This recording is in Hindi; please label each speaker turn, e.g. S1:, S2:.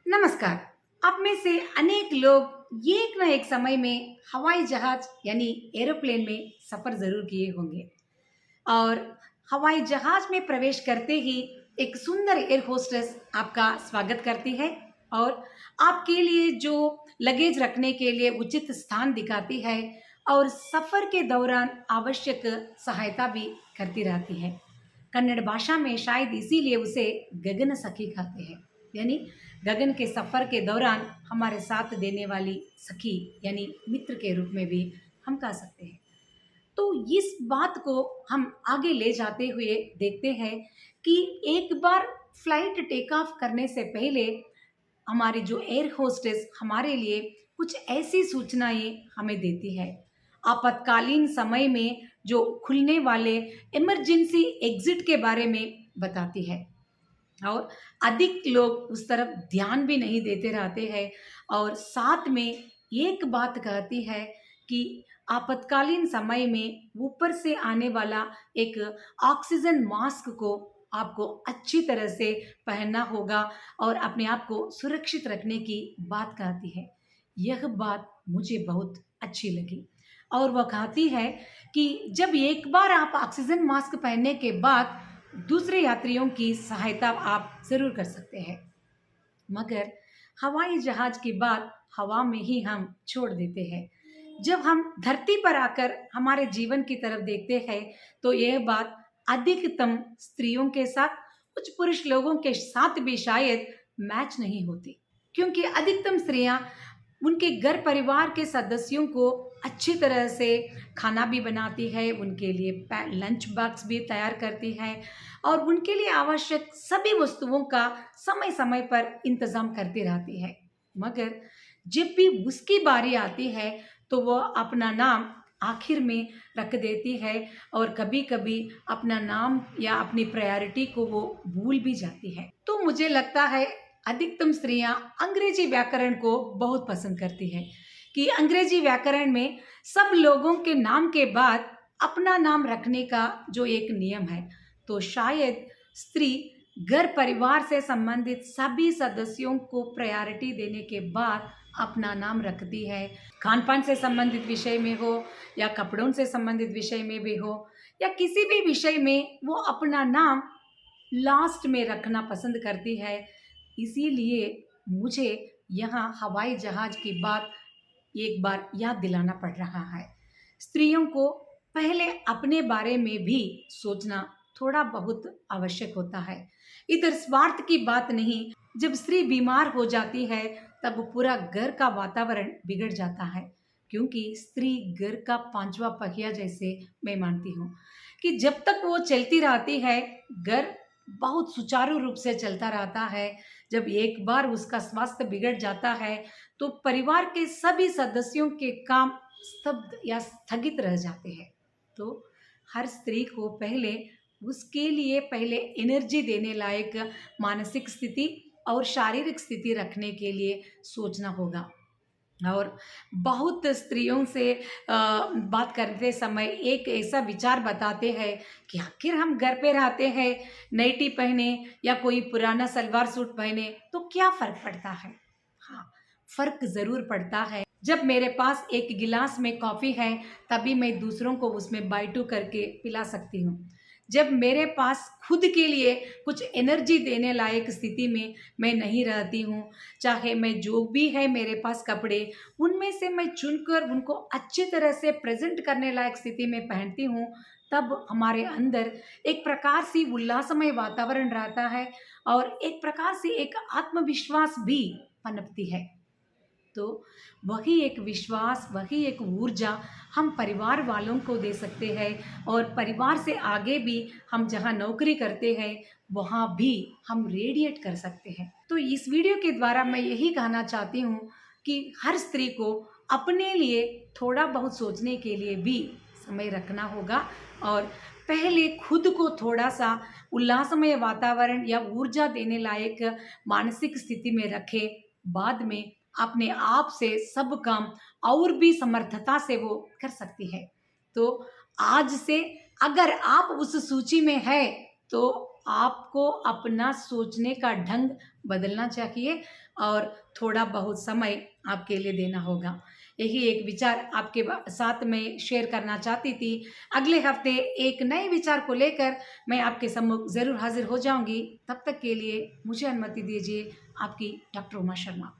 S1: नमस्कार। आप में से अनेक लोग एक न एक समय में हवाई जहाज यानी एरोप्लेन में सफर जरूर किए होंगे और हवाई जहाज में प्रवेश करते ही एक सुंदर एयर होस्टेस आपका स्वागत करती है और आपके लिए जो लगेज रखने के लिए उचित स्थान दिखाती है और सफर के दौरान आवश्यक सहायता भी करती रहती है। कन्नड़ भाषा में शायद इसीलिए उसे गगन सखी कहते हैं, यानी गगन के सफर के दौरान हमारे साथ देने वाली सखी यानी मित्र के रूप में भी हम कह सकते हैं। तो इस बात को हम आगे ले जाते हुए देखते हैं कि एक बार फ्लाइट टेक ऑफ करने से पहले हमारी जो एयर होस्टेस हमारे लिए कुछ ऐसी सूचनाएं हमें देती है। आपातकालीन समय में जो खुलने वाले इमरजेंसी एग्जिट के बारे में बताती है और अधिक लोग उस तरफ ध्यान भी नहीं देते रहते हैं और साथ में एक बात कहती है कि आपातकालीन समय में ऊपर से आने वाला एक ऑक्सीजन मास्क को आपको अच्छी तरह से पहनना होगा और अपने आप को सुरक्षित रखने की बात कहती है। यह बात मुझे बहुत अच्छी लगी और वह कहती है कि जब एक बार आप ऑक्सीजन मास्क पहनने के बाद दूसरे यात्रियों की सहायता आप ज़रूर कर सकते हैं, मगर हवाई जहाज की बात हवा में ही हम छोड़ देते हैं। जब हम धरती पर आकर हमारे जीवन की तरफ देखते हैं तो यह बात अधिकतम स्त्रियों के साथ, कुछ पुरुष लोगों के साथ भी शायद मैच नहीं होती, क्योंकि अधिकतम स्त्रियां उनके घर परिवार के सदस्यों को अच्छी तरह से खाना भी बनाती है, उनके लिए लंच बॉक्स भी तैयार करती है और उनके लिए आवश्यक सभी वस्तुओं का समय समय पर इंतज़ाम करती रहती है। मगर जब भी उसकी बारी आती है तो वह अपना नाम आखिर में रख देती है और कभी कभी अपना नाम या अपनी प्रायोरिटी को वो भूल भी जाती है। तो मुझे लगता है अधिकतम स्त्रियां अंग्रेजी व्याकरण को बहुत पसंद करती है कि अंग्रेजी व्याकरण में सब लोगों के नाम के बाद अपना नाम रखने का जो एक नियम है, तो शायद स्त्री घर परिवार से संबंधित सभी सदस्यों को प्रायोरिटी देने के बाद अपना नाम रखती है। खान पान से संबंधित विषय में हो या कपड़ों से संबंधित विषय में भी हो या किसी भी विषय में वो अपना नाम लास्ट में रखना पसंद करती है। इसीलिए मुझे यहाँ हवाई जहाज की बात एक बार याद दिलाना पड़ रहा है। स्त्रियों को पहले अपने बारे में भी सोचना थोड़ा बहुत आवश्यक होता है। इधर स्वार्थ की बात नहीं, जब स्त्री बीमार हो जाती है तब पूरा घर का वातावरण बिगड़ जाता है, क्योंकि स्त्री घर का पांचवा पहिया जैसे मैं मानती हूँ कि जब तक वो चलती रहती है घर बहुत सुचारू रूप से चलता रहता है। जब एक बार उसका स्वास्थ्य बिगड़ जाता है तो परिवार के सभी सदस्यों के काम स्तब्ध या स्थगित रह जाते हैं। तो हर स्त्री को पहले उसके लिए पहले एनर्जी देने लायक मानसिक स्थिति और शारीरिक स्थिति रखने के लिए सोचना होगा। और बहुत स्त्रियों से बात करते समय एक ऐसा विचार बताते हैं कि आखिर हम घर पे रहते हैं, नाइटी पहने या कोई पुराना सलवार सूट पहने तो क्या फ़र्क पड़ता है। हाँ, फ़र्क ज़रूर पड़ता है। जब मेरे पास एक गिलास में कॉफ़ी है तभी मैं दूसरों को उसमें बाई टू करके पिला सकती हूँ। जब मेरे पास खुद के लिए कुछ एनर्जी देने लायक स्थिति में मैं नहीं रहती हूँ, चाहे मैं जो भी है मेरे पास कपड़े उनमें से मैं चुनकर उनको अच्छी तरह से प्रेजेंट करने लायक स्थिति में पहनती हूँ, तब हमारे अंदर एक प्रकार से उल्लासमय वातावरण रहता है और एक प्रकार से एक आत्मविश्वास भी पनपती है। तो वही एक विश्वास, वही एक ऊर्जा हम परिवार वालों को दे सकते हैं और परिवार से आगे भी हम जहाँ नौकरी करते हैं वहाँ भी हम रेडिएट कर सकते हैं। तो इस वीडियो के द्वारा मैं यही कहना चाहती हूँ कि हर स्त्री को अपने लिए थोड़ा बहुत सोचने के लिए भी समय रखना होगा और पहले खुद को थोड़ा सा उल्लासमय वातावरण या ऊर्जा देने लायक मानसिक स्थिति में रखें, बाद में अपने आप से सब काम और भी समर्थता से वो कर सकती है। तो आज से अगर आप उस सूची में है तो आपको अपना सोचने का ढंग बदलना चाहिए और थोड़ा बहुत समय आपके लिए देना होगा। यही एक विचार आपके साथ में शेयर करना चाहती थी। अगले हफ्ते एक नए विचार को लेकर मैं आपके सम्मुख ज़रूर हाजिर हो जाऊंगी। तब तक के लिए मुझे अनुमति दीजिए। आपकी डॉक्टर उमा शर्मा।